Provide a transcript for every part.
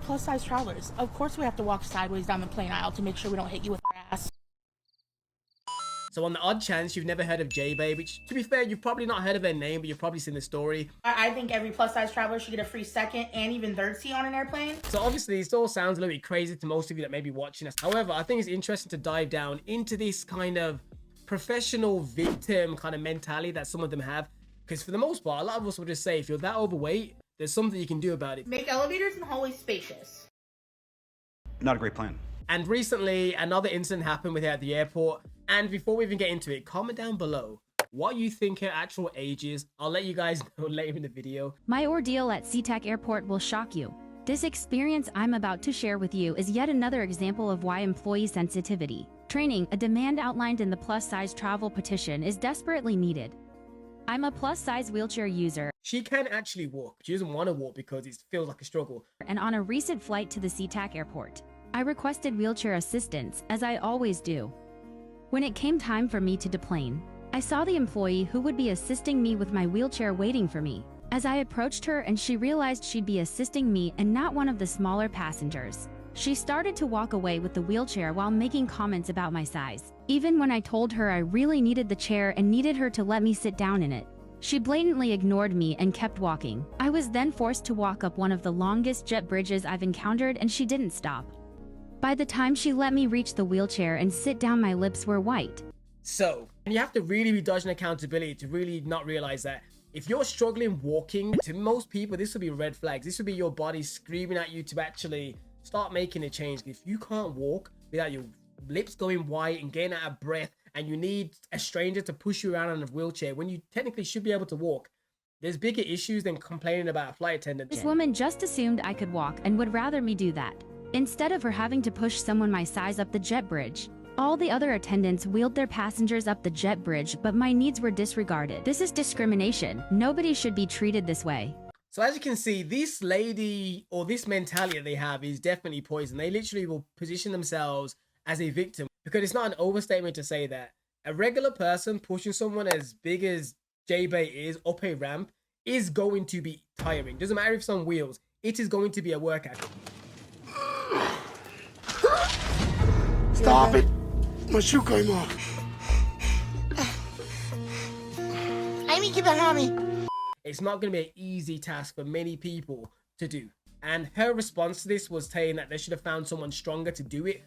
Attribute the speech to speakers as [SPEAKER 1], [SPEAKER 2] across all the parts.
[SPEAKER 1] plus size travelers. Of course we have to walk sideways down the plane aisle to make sure we don't hit you with our ass.
[SPEAKER 2] So on the odd chance you've never heard of Jae Bae, which to be fair, you've probably not heard of their name, but you've probably seen the story.
[SPEAKER 1] I think every plus size traveler should get a free second and even third seat on an airplane.
[SPEAKER 2] So obviously this all sounds a little bit crazy to most of you that may be watching us. However, I think it's interesting to dive down into this kind of professional victim kind of mentality that some of them have. Because for the most part, a lot of us will just say, if you're that overweight, there's something you can do about it.
[SPEAKER 1] Make elevators and hallways spacious.
[SPEAKER 3] Not a great plan.
[SPEAKER 2] And recently, another incident happened with her at the airport. And before we even get into it, comment down below what you think her actual age is. I'll let you guys know later in the video.
[SPEAKER 4] My ordeal at SeaTac Airport will shock you. This experience I'm about to share with you is yet another example of why employee sensitivity training, a demand outlined in the plus-size travel petition, is desperately needed. I'm a plus-size wheelchair user.
[SPEAKER 2] She can actually walk. She doesn't want to walk because it feels like a struggle.
[SPEAKER 4] And on a recent flight to the SeaTac Airport, I requested wheelchair assistance, as I always do. When it came time for me to deplane, I saw the employee who would be assisting me with my wheelchair waiting for me. As I approached her and she realized she'd be assisting me and not one of the smaller passengers, she started to walk away with the wheelchair while making comments about my size. Even when I told her I really needed the chair and needed her to let me sit down in it, she blatantly ignored me and kept walking. I was then forced to walk up one of the longest jet bridges I've encountered and she didn't stop. By the time she let me reach the wheelchair and sit down, my lips were white.
[SPEAKER 2] So, and you have to really be dodging accountability to really not realize that if you're struggling walking, to most people, this will be red flags. This will be your body screaming at you to actually start making a change. If you can't walk without your lips going white and getting out of breath, and you need a stranger to push you around in a wheelchair when you technically should be able to walk, there's bigger issues than complaining about a flight attendant.
[SPEAKER 4] This woman just assumed I could walk and would rather me do that, instead of her having to push someone my size up the jet bridge. All the other attendants wheeled their passengers up the jet bridge, but my needs were disregarded. This is discrimination. Nobody should be treated this way.
[SPEAKER 2] So as you can see, this lady, or this mentality that they have, is definitely poison. They literally will position themselves as a victim, because it's not an overstatement to say that a regular person pushing someone as big as Jae Bae is up a ramp is going to be tiring. Doesn't matter if it's on wheels, it is going to be a workout.
[SPEAKER 5] Stop it! My shoe came off.
[SPEAKER 1] Amy, keep that on me.
[SPEAKER 2] It's not going to be an easy task for many people to do. And her response to this was saying that they should have found someone stronger to do it.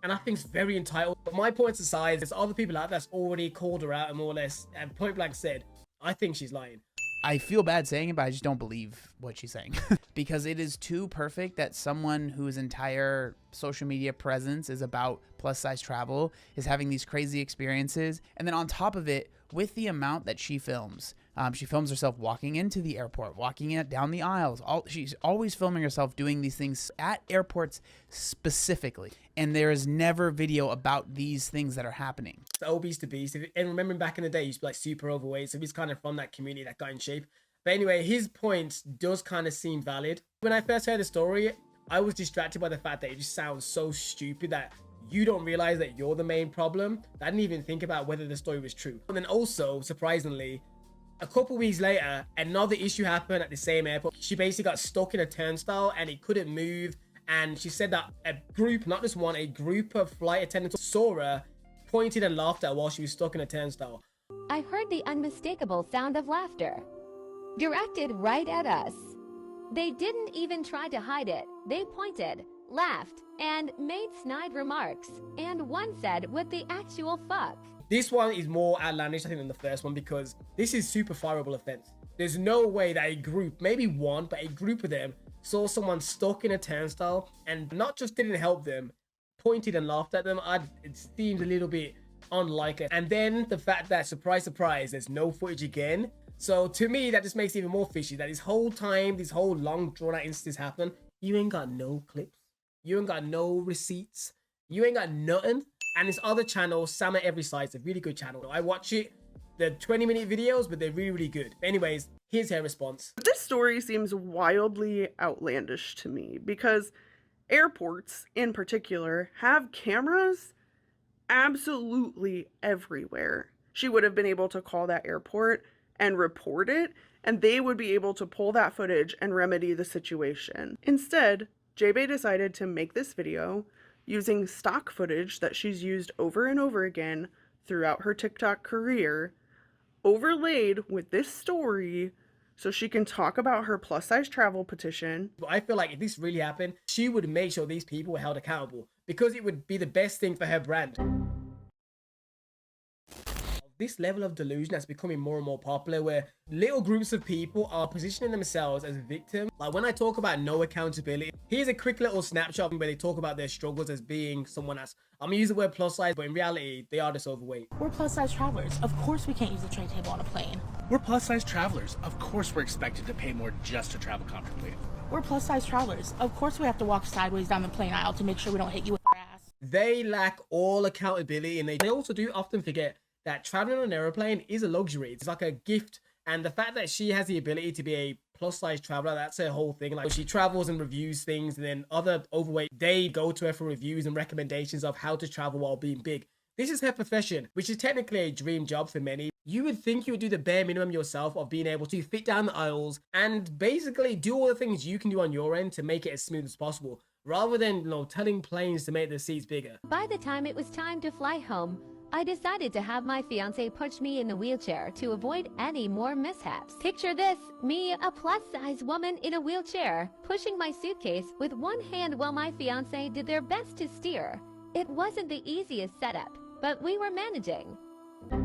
[SPEAKER 2] And I think it's very entitled. But my points aside, there's other people out there that's already called her out and more or less and point blank said, I think she's lying.
[SPEAKER 6] I feel bad saying it, but I just don't believe what she's saying. Because it is too perfect that someone whose entire social media presence is about plus size travel is having these crazy experiences. And then on top of it, with the amount that she films herself walking into the airport, walking it down the aisles. She's always filming herself doing these things at airports specifically. And there is never video about these things that are happening.
[SPEAKER 2] The obese to beast. And remembering back in the day, he used to be like super overweight. So he's kind of from that community that got in shape. But anyway, his point does kind of seem valid. When I first heard the story, I was distracted by the fact that it just sounds so stupid that you don't realize that you're the main problem. I didn't even think about whether the story was true. And then also, surprisingly, a couple weeks later, another issue happened at the same airport. She basically got stuck in a turnstile and it couldn't move. And she said that a group, not just one, a group of flight attendants saw her, pointed and laughed at her while she was stuck in a turnstile.
[SPEAKER 7] I heard the unmistakable sound of laughter, directed right at us. They didn't even try to hide it. They pointed, laughed, and made snide remarks. And one said, "What the actual fuck?"
[SPEAKER 2] This one is more outlandish, I think, than the first one, because this is super fireable offense. There's no way that a group, maybe one, but a group of them saw someone stuck in a turnstile and not just didn't help them, pointed and laughed at them. It seems a little bit unlikely. And then the fact that, surprise, surprise, there's no footage again. So to me, that just makes it even more fishy that this whole time, this whole long drawn out instance happened, you ain't got no clips. You ain't got no receipts. You ain't got nothing. And this other channel, Sam at Every Side's a really good channel. I watch it. They're 20-minute videos, but they're really, really good. Anyways, here's her response.
[SPEAKER 8] This story seems wildly outlandish to me because airports in particular have cameras absolutely everywhere. She would have been able to call that airport and report it, and they would be able to pull that footage and remedy the situation. Instead, Jae Bae decided to make this video using stock footage that she's used over and over again throughout her TikTok career, overlaid with this story so she can talk about her plus size travel petition.
[SPEAKER 2] I feel like if this really happened, she would make sure these people were held accountable because it would be the best thing for her brand. This level of delusion that's becoming more and more popular, where little groups of people are positioning themselves as victims. Like when I talk about no accountability, here's a quick little snapshot where they talk about their struggles as being someone that's, I'm gonna use the word plus size, but in reality, they are just overweight.
[SPEAKER 1] We're plus size travelers. Of course we can't use a tray table on a plane.
[SPEAKER 9] We're plus size travelers. Of course we're expected to pay more just to travel comfortably.
[SPEAKER 1] We're plus size travelers. Of course we have to walk sideways down the plane aisle to make sure we don't hit you with our ass.
[SPEAKER 2] They lack all accountability, and they also do often forget that traveling on an airplane is a luxury. It's like a gift. And the fact that she has the ability to be a plus size traveler, that's her whole thing. Like she travels and reviews things, and then other overweight, they go to her for reviews and recommendations of how to travel while being big. This is her profession, which is technically a dream job for many. You would think you would do the bare minimum yourself of being able to fit down the aisles and basically do all the things you can do on your end to make it as smooth as possible, rather than, you know, telling planes to make the seats bigger.
[SPEAKER 7] By the time it was time to fly home, I decided to have my fiance push me in the wheelchair to avoid any more mishaps. Picture this, me, a plus-size woman in a wheelchair, pushing my suitcase with one hand while my fiance did their best to steer. It wasn't the easiest setup, but we were managing.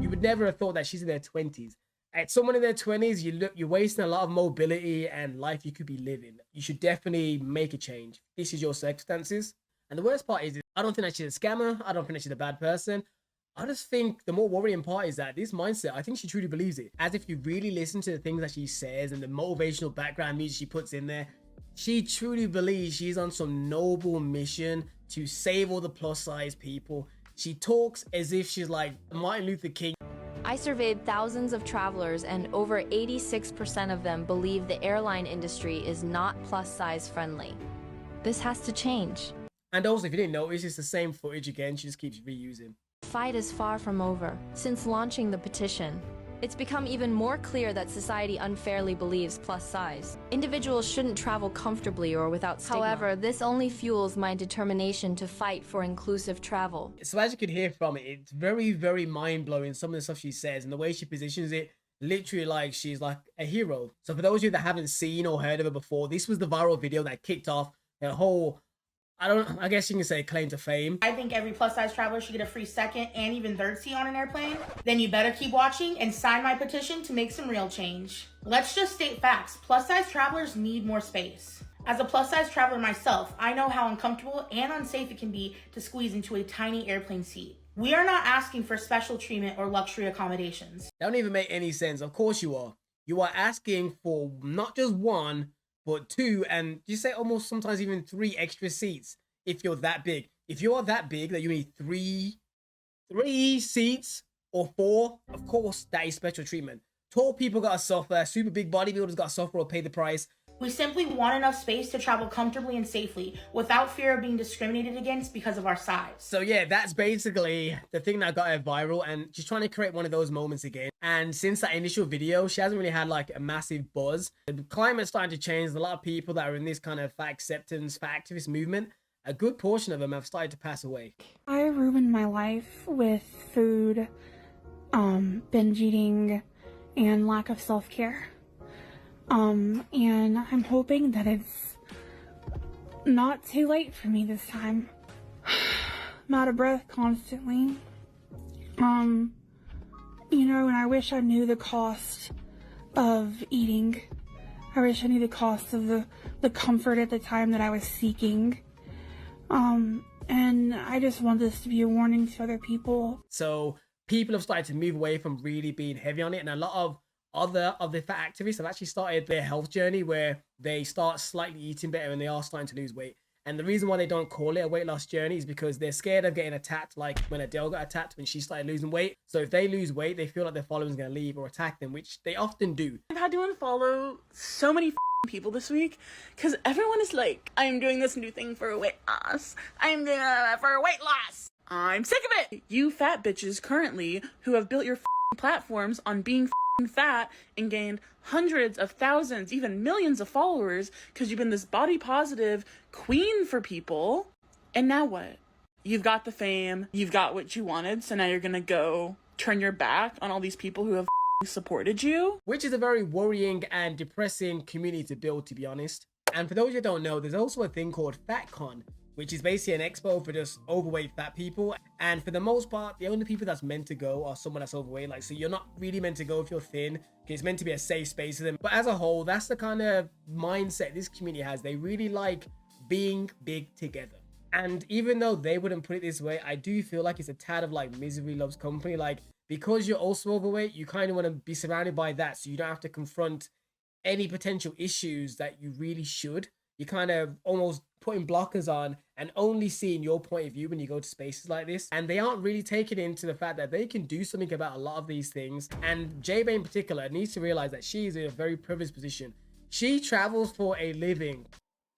[SPEAKER 2] You would never have thought that she's in their 20s. At someone in their 20s, you're wasting a lot of mobility and life you could be living. You should definitely make a change. This is your circumstances. And the worst part is, I don't think that she's a scammer. I don't think that she's a bad person. I just think the more worrying part is that this mindset, I think she truly believes it. As if you really listen to the things that she says and the motivational background music she puts in there, she truly believes she's on some noble mission to save all the plus size people. She talks as if she's like Martin Luther King.
[SPEAKER 10] I surveyed thousands of travelers, and over 86% of them believe the airline industry is not plus size friendly. This has to change.
[SPEAKER 2] And also, if you didn't notice, it's the same footage again. She just keeps reusing.
[SPEAKER 10] The fight is far from over. Since launching the petition, it's become even more clear that society unfairly believes plus size. Individuals shouldn't travel comfortably or without stigma. However, this only fuels my determination to fight for inclusive travel.
[SPEAKER 2] So as you can hear from it, it's very, very mind-blowing, some of the stuff she says and the way she positions it, literally like she's like a hero. So for those of you that haven't seen or heard of her before, this was the viral video that kicked off her whole, I guess you can say, claim to fame.
[SPEAKER 1] I think every plus size traveler should get a free second and even third seat on an airplane. Then you better keep watching and sign my petition to make some real change. Let's just state facts. Plus size travelers need more space. As a plus size traveler myself, I know how uncomfortable and unsafe it can be to squeeze into a tiny airplane seat. We are not asking for special treatment or luxury accommodations.
[SPEAKER 2] That don't even make any sense. Of course you are. You are asking for not just one, but two, and you say almost sometimes even 3 extra seats if you're that big. If you are that big that you need three seats or 4, of course that is special treatment. Tall people gotta suffer, super big bodybuilders gotta suffer or pay the price.
[SPEAKER 1] We simply want enough space to travel comfortably and safely without fear of being discriminated against because of our size.
[SPEAKER 2] So yeah, that's basically the thing that got her viral, and she's trying to create one of those moments again. And since that initial video, she hasn't really had like a massive buzz. The climate's starting to change. There's a lot of people that are in this kind of fat acceptance, fat activist movement. A good portion of them have started to pass away.
[SPEAKER 11] I ruined my life with food, binge eating, and lack of self-care. And I'm hoping that it's not too late for me this time. I'm out of breath constantly. You know, and I wish I knew the cost of eating. I wish I knew the cost of the comfort at the time that I was seeking. And I just want this to be a warning to other people.
[SPEAKER 2] So people have started to move away from really being heavy on it, and a lot of other of the fat activists have actually started their health journey where they start slightly eating better and they are starting to lose weight. And the reason why they don't call it a weight loss journey is because they're scared of getting attacked, like when Adele got attacked when she started losing weight. So if they lose weight, they feel like their followers are going to leave or attack them, which they often do.
[SPEAKER 12] I've had to unfollow so many people this week because everyone is like, I am doing this new thing for a weight loss. I am doing it for a weight loss. I'm sick of it. You fat bitches currently who have built your platforms on being fat and gained hundreds of thousands, even millions of followers because you've been this body positive queen for people. And now what? You've got the fame, you've got what you wanted, so now you're gonna go turn your back on all these people who have supported you?
[SPEAKER 2] Which is a very worrying and depressing community to build, to be honest. And for those who don't know, there's also a thing called FatCon, which is basically an expo for just overweight fat people. And for the most part, the only people that's meant to go are someone that's overweight. Like, so you're not really meant to go if you're thin, because it's meant to be a safe space for them. But as a whole, that's the kind of mindset this community has. They really like being big together. And even though they wouldn't put it this way, I do feel like it's a tad of like misery loves company. Like, because you're also overweight, you kind of want to be surrounded by that, so you don't have to confront any potential issues that you really should. You kind of almost putting blockers on and only seeing your point of view when you go to spaces like this. And they aren't really taking into the fact that they can do something about a lot of these things. And Jae Bae in particular needs to realize that she is in a very privileged position. She travels for a living.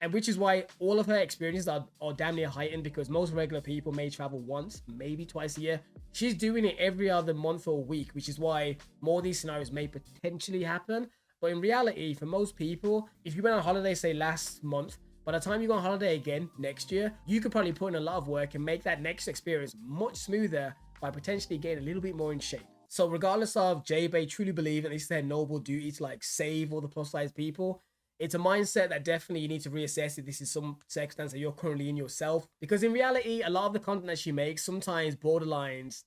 [SPEAKER 2] And which is why all of her experiences are damn near heightened, because most regular people may travel once, maybe twice a year. She's doing it every other month or week, which is why more of these scenarios may potentially happen. But in reality, for most people, if you went on holiday, say last month, by the time you go on holiday again next year, you could probably put in a lot of work and make that next experience much smoother by potentially getting a little bit more in shape. So regardless of Jae Bae truly believe that this is their noble duty to like save all the plus size people, it's a mindset that definitely you need to reassess if this is some circumstance that you're currently in yourself. Because in reality, a lot of the content that she makes sometimes borderlines,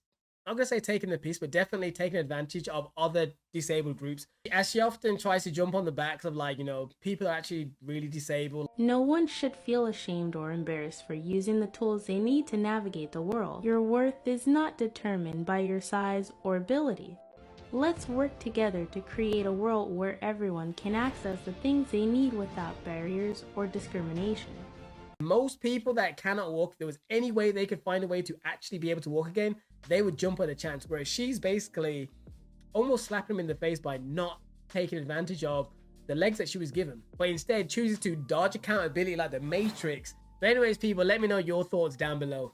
[SPEAKER 2] I'm going to say taking the piss, but definitely taking advantage of other disabled groups. As she often tries to jump on the backs of like, you know, people are actually really disabled.
[SPEAKER 13] No one should feel ashamed or embarrassed for using the tools they need to navigate the world. Your worth is not determined by your size or ability. Let's work together to create a world where everyone can access the things they need without barriers or discrimination.
[SPEAKER 2] Most people that cannot walk, if there was any way they could find a way to actually be able to walk again, they would jump at the chance. Whereas she's basically almost slapping him in the face by not taking advantage of the legs that she was given, but instead chooses to dodge accountability like the Matrix. But anyways, people, let me know your thoughts down below.